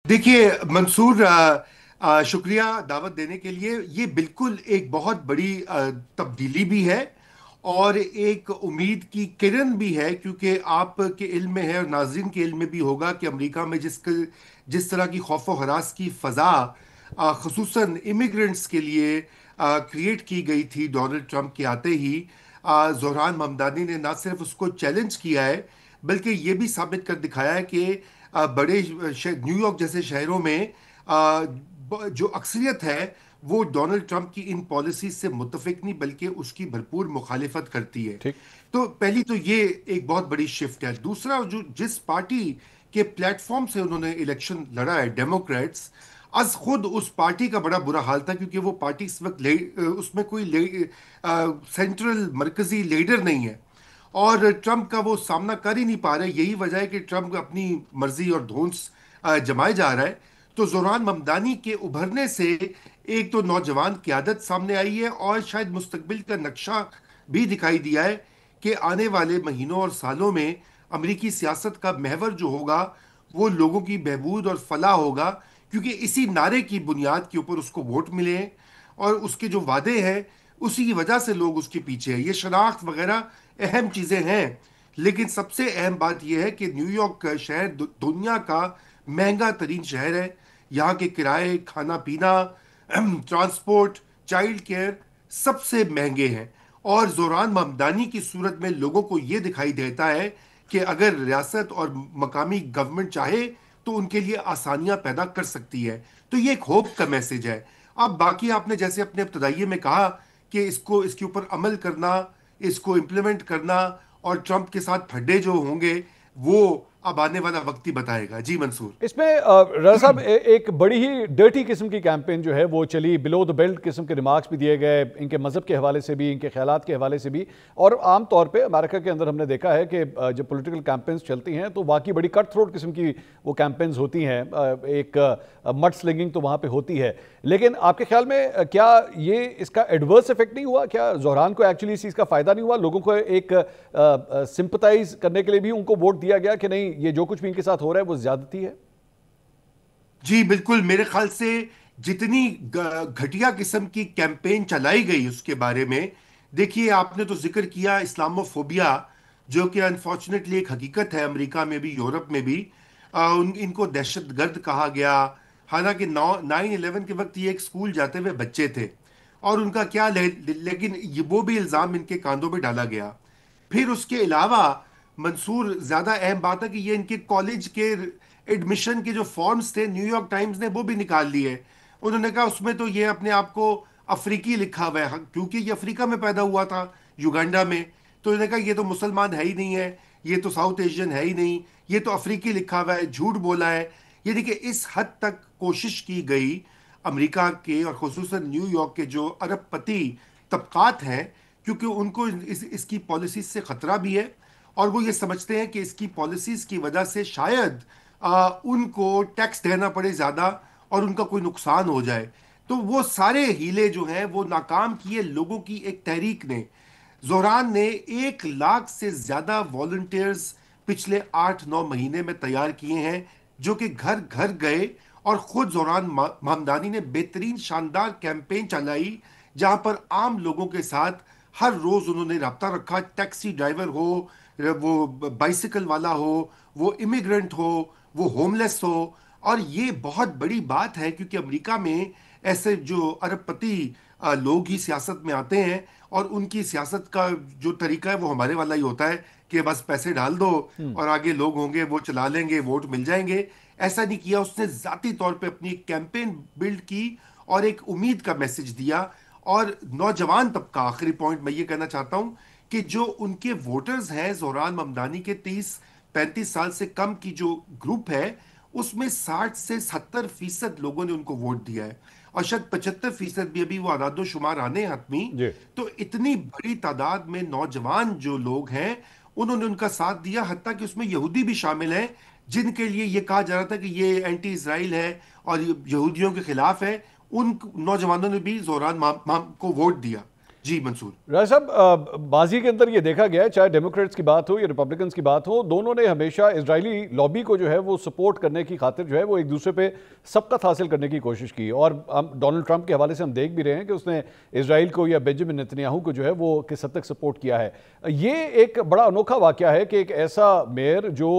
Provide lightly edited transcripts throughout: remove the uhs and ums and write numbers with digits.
देखिए मंसूर, शुक्रिया दावत देने के लिए। ये बिल्कुल एक बहुत बड़ी तब्दीली भी है और एक उम्मीद की किरण भी है, क्योंकि आपके इल्म में है और नाजरीन के इल्म में भी होगा कि अमेरिका में जिस तरह की खौफ व हरास की फ़ज़ा खसूसन इमिग्रेंट्स के लिए क्रिएट की गई थी डोनाल्ड ट्रंप के आते ही। ज़ोहरान ममदानी ने ना सिर्फ उसको चैलेंज किया है, बल्कि ये भी साबित कर दिखाया है कि बड़े न्यूयॉर्क जैसे शहरों में जो अक्सरियत है वो डोनाल्ड ट्रंप की इन पॉलिसीज से मुतफिक नहीं बल्कि उसकी भरपूर मुखालिफत करती है। ठीक। तो पहली तो ये एक बहुत बड़ी शिफ्ट है। दूसरा, जो जिस पार्टी के प्लेटफॉर्म से उन्होंने इलेक्शन लड़ा है, डेमोक्रेट्स, आज खुद उस पार्टी का बड़ा बुरा हाल था, क्योंकि वो पार्टी इस वक्त उसमें कोई सेंट्रल मरकजी लीडर नहीं है और ट्रंप का वो सामना कर ही नहीं पा रहे। यही वजह है कि ट्रंप अपनी मर्जी और धौंस जमाए जा रहा है। तो जोरान ममदानी के उभरने से एक तो नौजवान क़यादत सामने आई है और शायद मुस्तकबिल का नक्शा भी दिखाई दिया है कि आने वाले महीनों और सालों में अमरीकी सियासत का महवर जो होगा वो लोगों की बहबूद और फलाह होगा, क्योंकि इसी नारे की बुनियाद के ऊपर उसको वोट मिले हैं और उसके जो वादे हैं उसी की वजह से लोग उसके पीछे हैं। ये शनाख्त वगैरह अहम चीज़ें हैं, लेकिन सबसे अहम बात यह है कि न्यूयॉर्क का शहर दुनिया का महंगा तरीन शहर है। यहाँ के किराए, खाना पीना, ट्रांसपोर्ट, चाइल्ड केयर सबसे महंगे हैं। और जोरान ममदानी की सूरत में लोगों को ये दिखाई देता है कि अगर रियासत और मकामी गवर्नमेंट चाहे तो उनके लिए आसानियां पैदा कर सकती है। तो ये एक होप का मैसेज है। अब बाकी आपने जैसे अपने इब्तदाइये में कहा कि इसके ऊपर अमल करना, इसको इम्प्लीमेंट करना और ट्रंप के साथ फड्डे जो होंगे वो अब आने वाला वक्त ही बताएगा। जी मंसूर। इसमें रजा साहब एक बड़ी ही डर्टी किस्म की कैंपेन जो है वो चली, बिलो द बेल्ट किस्म के रिमार्क्स भी दिए गए इनके मजहब के हवाले से भी, इनके ख्यालात के हवाले से भी। और आम तौर पे अमेरिका के अंदर हमने देखा है कि जब पॉलिटिकल कैंपेन्स चलती हैं तो वाकई बड़ी कट थ्रोट किस्म की वो कैंपेन्स होती हैं। एक मड स्लिंगिंग तो वहाँ पे होती है। लेकिन आपके ख्याल में क्या ये इसका एडवर्स इफेक्ट नहीं हुआ? क्या जोहरान को एक्चुअली इस चीज़ का फ़ायदा नहीं हुआ? लोगों को एक सिंपथाइज करने के लिए भी उनको वोट दिया गया कि नहीं, ये जो कुछ भी इनके साथ हो रहा है वो ज्यादती है? जी बिल्कुल, मेरे ख्याल से जितनी घटिया किस्म की कैंपेन चलाई गई उसके बारे में, देखिए आपने तो जिक्र किया इस्लामोफोबिया, जो कि अनफॉर्चुनेटली एक हकीकत है अमेरिका में भी यूरोप में भी। इनको दहशतगर्द कहा गया। हालांकि 9/11 के वक्त ये एक स्कूल जाते हुए बच्चे थे और उनका क्या लेकिन वो भी इल्ज़ाम इनके कांधों पे डाला गया। फिर उसके अलावा मंसूर, ज़्यादा अहम बात है कि ये इनके कॉलेज के एडमिशन के जो फॉर्म्स थे न्यूयॉर्क टाइम्स ने वो भी निकाल लिए। उन्होंने कहा उसमें तो ये अपने आप को अफ्रीकी लिखा हुआ है, क्योंकि ये अफ्रीका में पैदा हुआ था, युगांडा में। तो उन्होंने कहा ये तो मुसलमान है ही नहीं है, ये तो साउथ एशियन है ही नहीं, ये तो अफ्रीकी लिखा हुआ है, झूठ बोला है। ये देखिए इस हद तक कोशिश की गई अमेरिका के और खुसूसन न्यूयॉर्क के जो अरबपति तबकात हैं, क्योंकि उनको इसकी पॉलिसीज से खतरा भी है और वो ये समझते हैं कि इसकी पॉलिसीज की वजह से शायद उनको टैक्स देना पड़े ज़्यादा और उनका कोई नुकसान हो जाए। तो वो सारे हीले जो हैं वो नाकाम किए लोगों की एक तहरीक ने। जोहरान ने 1 लाख से ज़्यादा वॉलंटियर्स पिछले 8-9 महीने में तैयार किए हैं, जो कि घर घर गए और खुद जोहरान महमदानी ने बेहतरीन शानदार कैंपेन चलाई, जहां पर आम लोगों के साथ हर रोज उन्होंने रब्ता रखा। टैक्सी ड्राइवर हो, वो बाइसिकल वाला हो, वो इमिग्रेंट हो, वो होमलेस हो। और ये बहुत बड़ी बात है, क्योंकि अमेरिका में ऐसे जो अरबपति लोग ही सियासत में आते हैं और उनकी सियासत का जो तरीका है वो हमारे वाला ही होता है कि बस पैसे डाल दो और आगे लोग होंगे वो चला लेंगे, वोट मिल जाएंगे। ऐसा नहीं किया उसने, जाती तौर पे अपनी कैंपेन बिल्ड की और एक उम्मीद का मैसेज दिया। और नौजवान तबका, आखिरी पॉइंट मैं ये कहना चाहता हूं कि जो उनके वोटर्स हैं जोहरान ममदानी के, 30-35 साल से कम की जो ग्रुप है, उसमें 60 से 70% लोगों ने उनको वोट दिया है और शायद 75% भी अभी वो आदादो शुमार आने हैं हतमी। जी। तो इतनी बड़ी तादाद में नौजवान जो लोग हैं उन्होंने उनका साथ दिया, हत्ता कि उसमें यहूदी भी शामिल हैं, जिनके लिए ये कहा जा रहा था कि ये एंटी इसराइल है और ये यहूदियों के खिलाफ है। उन नौजवानों ने भी जोरान माम को वोट दिया। जी मंसूर। राय साहब, माजी के अंदर ये देखा गया है, चाहे डेमोक्रेट्स की बात हो या रिपब्लिकन्स की बात हो, दोनों ने हमेशा इजरायली लॉबी को जो है वो सपोर्ट करने की खातिर जो है वो एक दूसरे पे सबकत हासिल करने की कोशिश की। और हम डोनाल्ड ट्रंप के हवाले से हम देख भी रहे हैं कि उसने इजराइल को या बेंजामिन नेतन्याहू को जो है वो किस हद तक सपोर्ट किया है। ये एक बड़ा अनोखा वाकया है कि एक ऐसा मेयर जो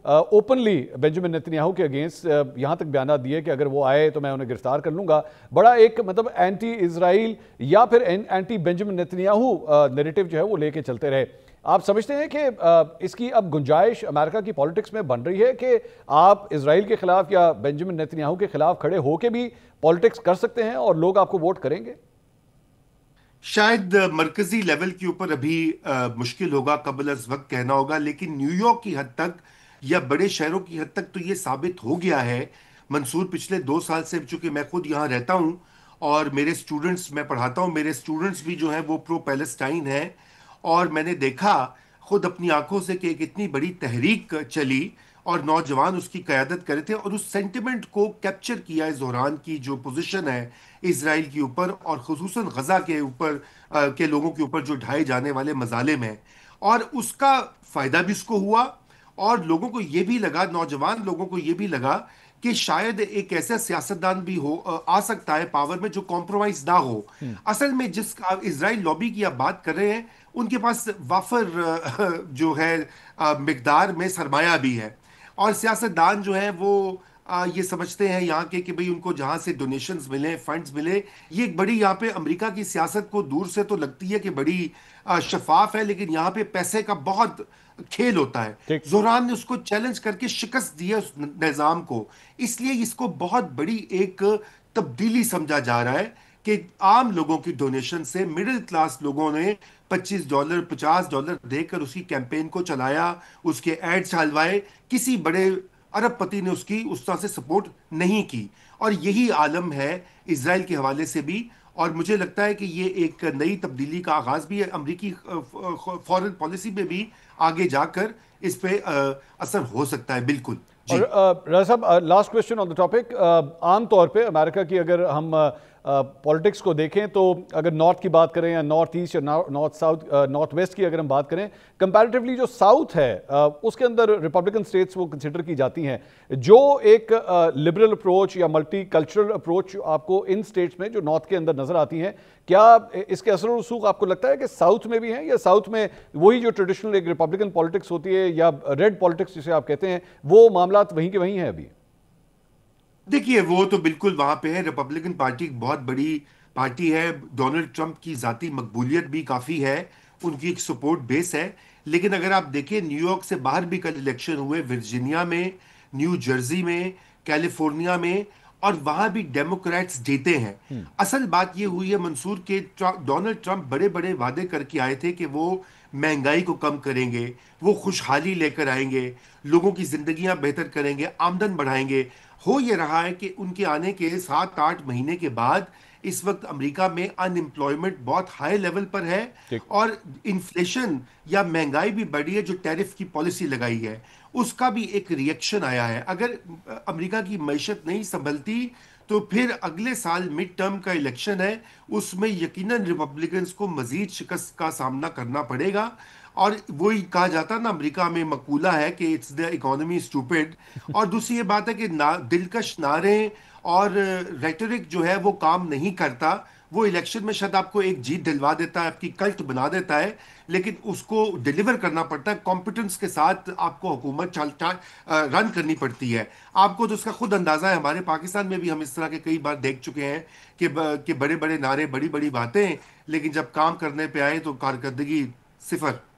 ओपनली बेंजामिन नेतन्याहू के अगेंस्ट यहाँ तक बयान दिए कि अगर वो आए तो मैं उन्हें गिरफ्तार कर लूंगा, बड़ा एक मतलब एंटी इजराइल या फिर एंटी बेंजामिन नेतन्याहू नैरेटिव जो है वो लेके चलते रहे। आप समझते हैं कि इसकी अब गुंजाइश अमेरिका की पॉलिटिक्स में बन रही है कि आप इजराइल के खिलाफ या बेंजामिन नेतन्याहू के खिलाफ खड़े होकर भी पॉलिटिक्स कर सकते हैं और लोग आपको वोट करेंगे? शायद मरकजी लेवल के ऊपर अभी मुश्किल होगा, कबल अज वक्त कहना होगा, लेकिन न्यूयॉर्क की हद तक या बड़े शहरों की हद तक तो ये साबित हो गया है मंसूर, पिछले 2 साल से, चूंकि मैं खुद यहाँ रहता हूँ और मेरे स्टूडेंट्स, मैं पढ़ाता हूँ, मेरे स्टूडेंट्स भी जो हैं वो प्रो पैलेस्टाइन हैं। और मैंने देखा खुद अपनी आंखों से कि एक इतनी बड़ी तहरीक चली और नौजवान उसकी क़यादत करे थे और उस सेंटिमेंट को कैप्चर किया इस दौरान की जो पोजीशन है इसराइल के ऊपर और खुसूसन गजा के ऊपर के लोगों के ऊपर जो ढाए जाने वाले मजालिम हैं। और उसका फायदा भी उसको हुआ और लोगों को ये भी लगा, नौजवान लोगों को ये भी लगा कि शायद एक ऐसा सियासतदान भी हो आ सकता है पावर में जो कॉम्प्रोमाइज ना हो। असल में जिस इजराइल लॉबी की आप बात कर रहे हैं उनके पास वाफर जो है मिकदार में सरमाया भी है और सियासतदान जो है वो ये समझते हैं यहाँ के कि भाई उनको जहाँ से डोनेशंस मिले, फंड्स मिले। ये एक बड़ी यहाँ पे अमेरिका की सियासत को दूर से तो लगती है कि बड़ी शफाफ है, लेकिन यहाँ पे पैसे का बहुत खेल होता है। ठीक। जोरान ने उसको चैलेंज करके शिकस्त दी है उस निज़ाम को, इसलिए इसको बहुत बड़ी एक तब्दीली समझा जा रहा है कि आम लोगों की डोनेशन से मिडिल क्लास लोगों ने $25 $50 देकर उसकी कैंपेन को चलाया, उसके एड्स चलवाए। किसी बड़े अरबपति ने उसकी उस तरह से सपोर्ट नहीं की और यही आलम है इसराइल के हवाले से भी। और मुझे लगता है कि ये एक नई तब्दीली का आगाज भी है अमरीकी फॉरेन पॉलिसी में भी, आगे जाकर इस पे असर हो सकता है। बिल्कुल जी। और राजा साहब, last question on the topic. आम तौर पे अमेरिका की अगर हम पॉलिटिक्स को देखें तो अगर नॉर्थ की बात करें या नॉर्थ ईस्ट या नॉर्थ साउथ, नॉर्थ वेस्ट की अगर हम बात करें, कंपैरेटिवली जो साउथ है उसके अंदर रिपब्लिकन स्टेट्स वो कंसिडर की जाती हैं। जो एक लिबरल अप्रोच या मल्टी कल्चरल अप्रोच आपको इन स्टेट्स में जो नॉर्थ के अंदर नजर आती हैं, क्या इसके असर और रसूख आपको लगता है कि साउथ में भी हैं या साउथ में वही जो ट्रेडिशनल एक रिपब्लिकन पॉलिटिक्स होती है या रेड पॉलिटिक्स जिसे आप कहते हैं वो मामलात वहीं के वहीं हैं अभी? देखिए वो तो बिल्कुल वहां पे है। रिपब्लिकन पार्टी एक बहुत बड़ी पार्टी है, डोनाल्ड ट्रंप की जाती मकबूलियत भी काफ़ी है, उनकी एक सपोर्ट बेस है। लेकिन अगर आप देखें न्यूयॉर्क से बाहर भी कल इलेक्शन हुए, वर्जीनिया में, न्यू जर्सी में, कैलिफोर्निया में, और वहां भी डेमोक्रेट्स जीते हैं। असल बात ये हुई है मंसूर के डोनाल्ड ट्रंप बड़े बड़े वादे करके आए थे कि वो महंगाई को कम करेंगे, वो खुशहाली लेकर आएंगे, लोगों की जिंदगियां बेहतर करेंगे, आमदन बढ़ाएंगे। हो ये रहा है कि उनके आने के 7-8 महीने के बाद इस वक्त अमेरिका में अनएम्प्लॉयमेंट बहुत हाई लेवल पर है ठीक। और इन्फ्लेशन या महंगाई भी बढ़ी है। जो टैरिफ की पॉलिसी लगाई है उसका भी एक रिएक्शन आया है। अगर अमेरिका की मईशत नहीं संभलती तो फिर अगले साल मिड टर्म का इलेक्शन है, उसमें यकीनन रिपब्लिकन्स को मजीद शिकस्त का सामना करना पड़ेगा। और वही कहा जाता ना, अमेरिका में मकूला है कि इट्स द इकोनॉमी स्टूपिड। और दूसरी ये बात है कि दिलकश नारे और रेटोरिक जो है वो काम नहीं करता। वो इलेक्शन में शायद आपको एक जीत दिलवा देता है, आपकी कल्ट बना देता है, लेकिन उसको डिलीवर करना पड़ता है। कॉम्पिटेंस के साथ आपको हुकूमत रन करनी पड़ती है। आपको तो उसका खुद अंदाजा है, हमारे पाकिस्तान में भी हम इस तरह के कई बार देख चुके हैं कि बड़े बड़े नारे, बड़ी बड़ी बातें, लेकिन जब काम करने पे आए तो कारकर्दगी सिफर।